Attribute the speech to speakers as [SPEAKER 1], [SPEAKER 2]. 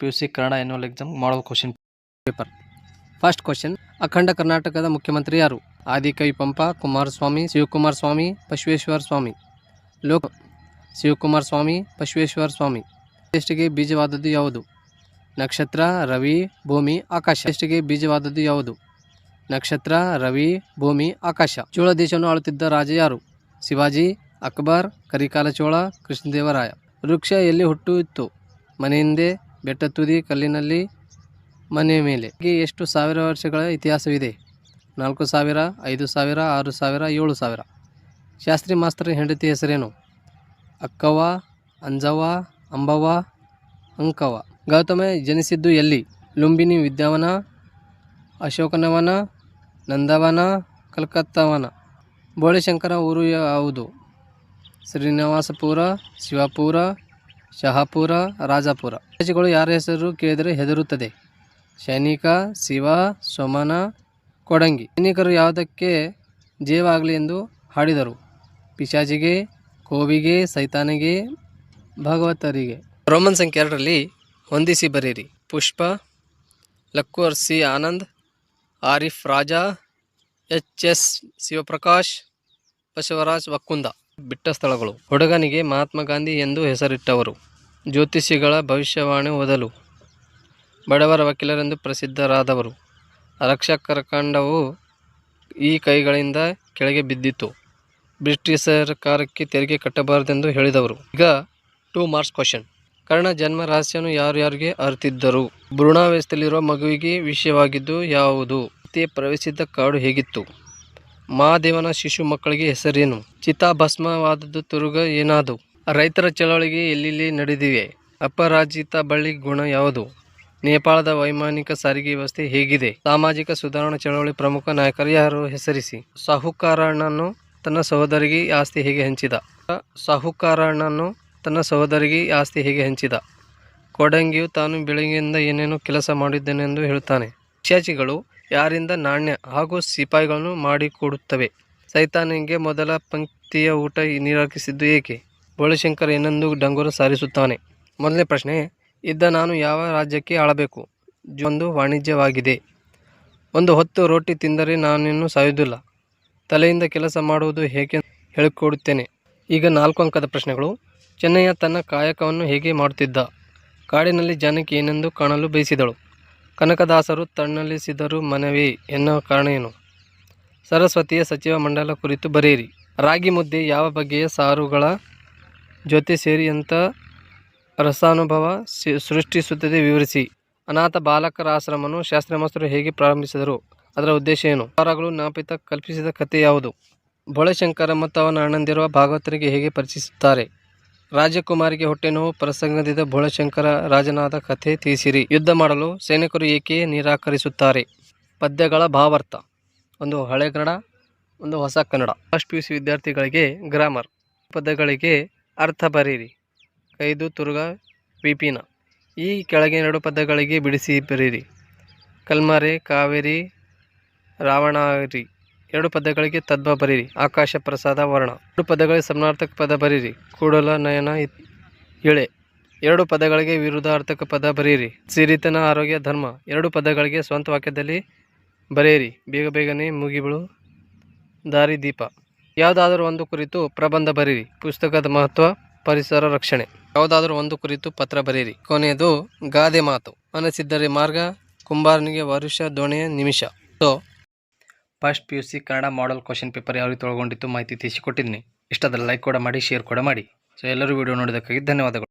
[SPEAKER 1] PUC Kannada annual exam model question paper. First question, ಅಖಂಡ ಕರ್ನಾಟಕದ ಮುಖ್ಯಮಂತ್ರಿ ಯಾರು? ಆದಿಕವಿ ಪಂಪ, ಕುಮಾರಸ್ವಾಮಿ, ಶಿವಕುಮಾರ ಸ್ವಾಮಿ, ಬಸವೇಶ್ವರ ಸ್ವಾಮಿ. ಲೋಕ ಶಿವಕುಮಾರ ಸ್ವಾಮಿ, ಬಸವೇಶ್ವರ ಸ್ವಾಮಿ. ದೇಶಕ್ಕೆ ಬೀಜವಾದದ್ದು ಯಾವುದು? ನಕ್ಷತ್ರ, ರವಿ, ಭೂಮಿ, ಆಕಾಶ. ದೇಶಕ್ಕೆ ಬೀಜವಾದದ್ದು ಯಾವುದು? ನಕ್ಷತ್ರ, ರವಿ, ಭೂಮಿ, ಆಕಾಶ. ಚೋಳ ದೇಶವನ್ನು ಆಳುತ್ತಿದ್ದ ರಾಜ ಯಾರು? ಶಿವಾಜಿ, ಅಕ್ಬರ್, ಕರಿಕಾಲ ಚೋಳ, ಕೃಷ್ಣದೇವರಾಯ. ವೃಕ್ಷ ಎಲ್ಲಿ ಹುಟ್ಟುತ್ತಿತ್ತು? ಮನೆ ಹಿಂದೆ, ಬೆಟ್ಟ ತುದಿ, ಕಲ್ಲಿನಲ್ಲಿ, ಮನೆ ಮೇಲೆ. ಎಷ್ಟು ಸಾವಿರ ವರ್ಷಗಳ ಇತಿಹಾಸವಿದೆ? 4000, 5000, 6000, 7000. ಶಾಸ್ತ್ರಿ ಮಾಸ್ತರ್ ಹೆಂಡತಿ ಹೆಸರೇನು? ಅಕ್ಕವ್ವ, ಅಂಜವ್ವ, ಅಂಬವ್ವ, ಅಂಕವ್ವ. ಗೌತಮ ಜನಿಸಿದ್ದು ಎಲ್ಲಿ? ಲುಂಬಿನಿ ವಿದ್ಯಾವನ, ಅಶೋಕನವನ, ನಂದವನ, ಕಲ್ಕತ್ತವನ. ಬೋಳೆಶಂಕರ ಊರು ಯಾವುದು? ಶ್ರೀನಿವಾಸಪುರ, ಶಿವಪುರ, ಶಹಾಪುರ, ರಾಜಾಪುರ. ಪಿಶಾಚಿಗಳು ಯಾರ ಹೆಸರು ಕೇಳಿದರೆ ಹೆದರುತ್ತದೆ? ಸೈನಿಕ, ಶಿವ, ಸೋಮನ, ಕೊಡಂಗಿ. ಸೈನಿಕರು ಯಾವುದಕ್ಕೆ ಜಯವಾಗಲಿ ಎಂದು ಹಾಡಿದರು? ಪಿಶಾಚಿಗೆ, ಕೋವಿಗೆ, ಸೈತಾನಿಗೆ, ಭಾಗವತರಿಗೆ. ರೋಮನ್ ಸಂಖ್ಯೆ 2ರಲ್ಲಿ ಹೊಂದಿಸಿ ಬರೆಯಿರಿ. ಪುಷ್ಪ, ಲಕ್ಕೂರ್ ಸಿ ಆನಂದ್, ಆರಿಫ್ ರಾಜಾ, ಎಚ್.ಎಸ್. ಶಿವಪ್ರಕಾಶ್, ಬಸವರಾಜ್ ವಕ್ಕುಂದ. ಬಿಟ್ಟ ಸ್ಥಳಗಳು. ಹುಡುಗನಿಗೆ ಮಹಾತ್ಮ ಗಾಂಧಿ ಎಂದು ಹೆಸರಿಟ್ಟವರು? ಜ್ಯೋತಿಷಿಗಳ ಭವಿಷ್ಯವಾಣಿ ಓದಲು. ಬಡವರ ವಕೀಲರೆಂದು ಪ್ರಸಿದ್ಧರಾದವರು? ರಕ್ಷಕರ ಖಂಡವು ಈ ಕೈಗಳಿಂದ ಕೆಳಗೆ ಬಿದ್ದಿತು. ಬ್ರಿಟಿಷ್ ಸರ್ಕಾರಕ್ಕೆ ತೆರಿಗೆ ಕಟ್ಟಬಾರದೆಂದು ಹೇಳಿದವರು? ಈಗ 2 ಮಾರ್ಕ್ಸ್ ಕ್ವಶನ್. ಕರ್ಣ ಜನ್ಮ ರಹಸ್ಯವನ್ನು ಯಾರ್ಯಾರಿಗೆ ಅರಿತಿದ್ದರು? ಭ್ರೂಣಾವಸ್ಥೆಯಲ್ಲಿರುವ ಮಗುವಿಗೆ ವಿಷಯವಾಗಿದ್ದು ಯಾವುದು? ಸೀತೆ ಪ್ರವೇಶಿಸಿದ ಕಾಡು ಹೇಗಿತ್ತು? ಮಹಾದೇವನ ಶಿಶು ಮಕ್ಕಳಿಗೆ ಹೆಸರೇನು? ಚಿತಾಭಸ್ಮವಾದದ್ದು ತುರುಗ ಏನಾದು? ರೈತರ ಚಳವಳಿಗೆ ಎಲ್ಲೆಲ್ಲಿ ನಡೆದಿವೆ? ಅಪರಾಜಿತ ಬಳ್ಳಿ ಗುಣ ಯಾವುದು? ನೇಪಾಳದ ವೈಮಾನಿಕ ಸಾರಿಗೆ ವ್ಯವಸ್ಥೆ ಹೇಗಿದೆ? ಸಾಮಾಜಿಕ ಸುಧಾರಣಾ ಚಳವಳಿ ಪ್ರಮುಖ ನಾಯಕರು ಯಾರು? ಹೆಸರಿಸಿ. ಸಾಹುಕಾರನನ್ನು ತನ್ನ ಸಹೋದರಿಗೆ ಆಸ್ತಿ ಹೇಗೆ ಹಂಚಿದ? ಸಾಹುಕಾರನನ್ನು ತನ್ನ ಸಹೋದರಿಗೆ ಆಸ್ತಿ ಹೇಗೆ ಹಂಚಿದ? ಕೊಡಂಗಿಯು ತಾನು ಬೆಳಗ್ಗೆಯಿಂದ ಏನೇನು ಕೆಲಸ ಮಾಡಿದ್ದೇನೆಂದು ಹೇಳುತ್ತಾನೆ? ಪಿಶಾಚಿಗಳು ಯಾರಿಂದ ನಾಣ್ಯ ಹಾಗೂ ಸಿಪಾಯಿಗಳನ್ನು ಮಾಡಿಕೊಡುತ್ತವೆ? ಸೈತಾನಿಗೆ ಮೊದಲ ಪಂಕ್ತಿಯ ಊಟ ನಿರಾಕರಿಸಿದ್ದು ಏಕೆ? ಬೋಳೆಶಂಕರ ಏನೆಂದು ಡಂಗುರ ಸಾರಿಸುತ್ತಾನೆ? ಮೊದಲನೇ ಪ್ರಶ್ನೆ, ಇದ್ದ ನಾನು ಯಾವ ರಾಜ್ಯಕ್ಕೆ ಆಳಬೇಕು? ಒಂದು ವಾಣಿಜ್ಯವಾಗಿದೆ. ಒಂದು ಹೊತ್ತು ರೋಟಿ ತಿಂದರೆ ನಾನಿನ್ನು ಸಾಯುವುದಿಲ್ಲ. ತಲೆಯಿಂದ ಕೆಲಸ ಮಾಡುವುದು ಹೇಗೆ ಹೇಳಿಕೊಡುತ್ತೇನೆ. ಈಗ 4 ಅಂಕದ ಪ್ರಶ್ನೆಗಳು. ಚೆನ್ನಯ್ಯ ತನ್ನ ಕಾಯಕವನ್ನು ಹೇಗೆ ಮಾಡುತ್ತಿದ್ದ? ಕಾಡಿನಲ್ಲಿ ಜಾನಕಿ ಏನೆಂದು ಕಾಣಲು ಬಯಸಿದಳು? ಕನಕದಾಸರು ತಣ್ಣಲಿಸಿದರು ಮನವೇ ಎನ್ನುವ ಕಾರಣ ಏನು? ಸರಸ್ವತಿಯ ಸಚಿವ ಮಂಡಲ ಕುರಿತು ಬರೆಯಿರಿ. ರಾಗಿ ಮುದ್ದೆ ಯಾವ ಬಗೆಯ ಸಾರುಗಳ ಜೊತೆ ಸೇರಿ ಎಂಥ ರಸಾನುಭವ ಸೃಷ್ಟಿಸುತ್ತದೆ ವಿವರಿಸಿ. ಅನಾಥ ಬಾಲಕರ ಆಶ್ರಮವನ್ನು ಶಾಸ್ತ್ರಿ ಹೇಗೆ ಪ್ರಾರಂಭಿಸಿದರು? ಅದರ ಉದ್ದೇಶ ಏನು? ವಾರಗಳು ನಾಪಿತ ಕಲ್ಪಿಸಿದ ಕಥೆ ಯಾವುದು? ಬೋಳೆಶಂಕರ ಮತ್ತು ಅವನ ಅಣ್ಣಂದಿರುವ ಭಾಗವತರಿಗೆ ಹೇಗೆ ಪರಿಚಯಿಸುತ್ತಾರೆ? ರಾಜಕುಮಾರಿಗೆ ಹೊಟ್ಟೆ ನೋವು ಪ್ರಸಂಗದಿಂದ ಬೋಳೆಶಂಕರ ರಾಜನಾದ ಕಥೆ ತಿಳಿಸಿರಿ. ಯುದ್ಧ ಮಾಡಲು ಸೈನಿಕರು ಏಕೆ ನಿರಾಕರಿಸುತ್ತಾರೆ? ಪದ್ಯಗಳ ಭಾವಾರ್ಥ. ಒಂದು ಹಳೆಗನ್ನಡ, ಒಂದು ಹೊಸ ಕನ್ನಡ. ಫಸ್ಟ್ PUC ವಿದ್ಯಾರ್ಥಿಗಳಿಗೆ ಗ್ರಾಮರ್. ಪದಗಳಿಗೆ ಅರ್ಥ ಬರೆಯಿರಿ. ಕೈದು ತುರುಗ ವಿಪಿನ. ಈ ಕೆಳಗಿನ 2 ಪದಗಳಿಗೆ ಬಿಡಿಸಿ ಬರೆಯಿರಿ. ಕಲ್ಮರೆ, ಕಾವೇರಿ, ರಾವಣಾರಿ. 2 ಪದಗಳಿಗೆ ತದ್ಭವ ಬರೆಯಿರಿ. ಆಕಾಶ, ಪ್ರಸಾದ, ವರ್ಣ. 2 ಪದಗಳಿಗೆ ಸಮಾನಾರ್ಥಕ ಪದ ಬರೆಯಿರಿ. ಕೂಡಲ, ನಯನ, ಇಳೆ. 2 ಪದಗಳಿಗೆ ವಿರುದ್ಧಾರ್ಥಕ ಪದ ಬರೆಯಿರಿ. ಸಿರಿತನ, ಆರೋಗ್ಯ, ಧರ್ಮ. 2 ಪದಗಳಿಗೆ ಸ್ವಂತ ವಾಕ್ಯದಲ್ಲಿ ಬರೆಯಿರಿ. ಬೇಗ ಬೇಗನೆ ಮುಗಿಬಿಳು, ದಾರಿ ದೀಪ. ಯಾವುದಾದರೂ ಒಂದು ಕುರಿತು ಪ್ರಬಂಧ ಬರೆಯಿರಿ. ಪುಸ್ತಕದ ಮಹತ್ವ, ಪರಿಸರ ರಕ್ಷಣೆ. ಯಾವುದಾದರೂ ಒಂದು ಕುರಿತು ಪತ್ರ ಬರೆಯಿರಿ. ಕೊನೆಯದು ಗಾದೆ ಮಾತು. ಮನಸ್ಸಿದ್ದರೆ ಮಾರ್ಗ, ಕುಂಬಾರನಿಗೆ ವರುಷ, ದೋಣೆಯ ನಿಮಿಷ. So first PUC Kannada model question paper ಯಾವ ರೀತಿ ಒಳಗೊಂಡಿತ್ತು ಮಾಹಿತಿ ತಿಳಿಸಿಕೊಟ್ಟಿದ್ದೀನಿ. ಇಷ್ಟಾದರೆ ಲೈಕ್ ಕೂಡ ಮಾಡಿ, ಶೇರ್ ಕೂಡ ಮಾಡಿ. ಸೊ ಎಲ್ಲರೂ ವಿಡಿಯೋ ನೋಡೋದಕ್ಕಾಗಿ ಧನ್ಯವಾದಗಳು.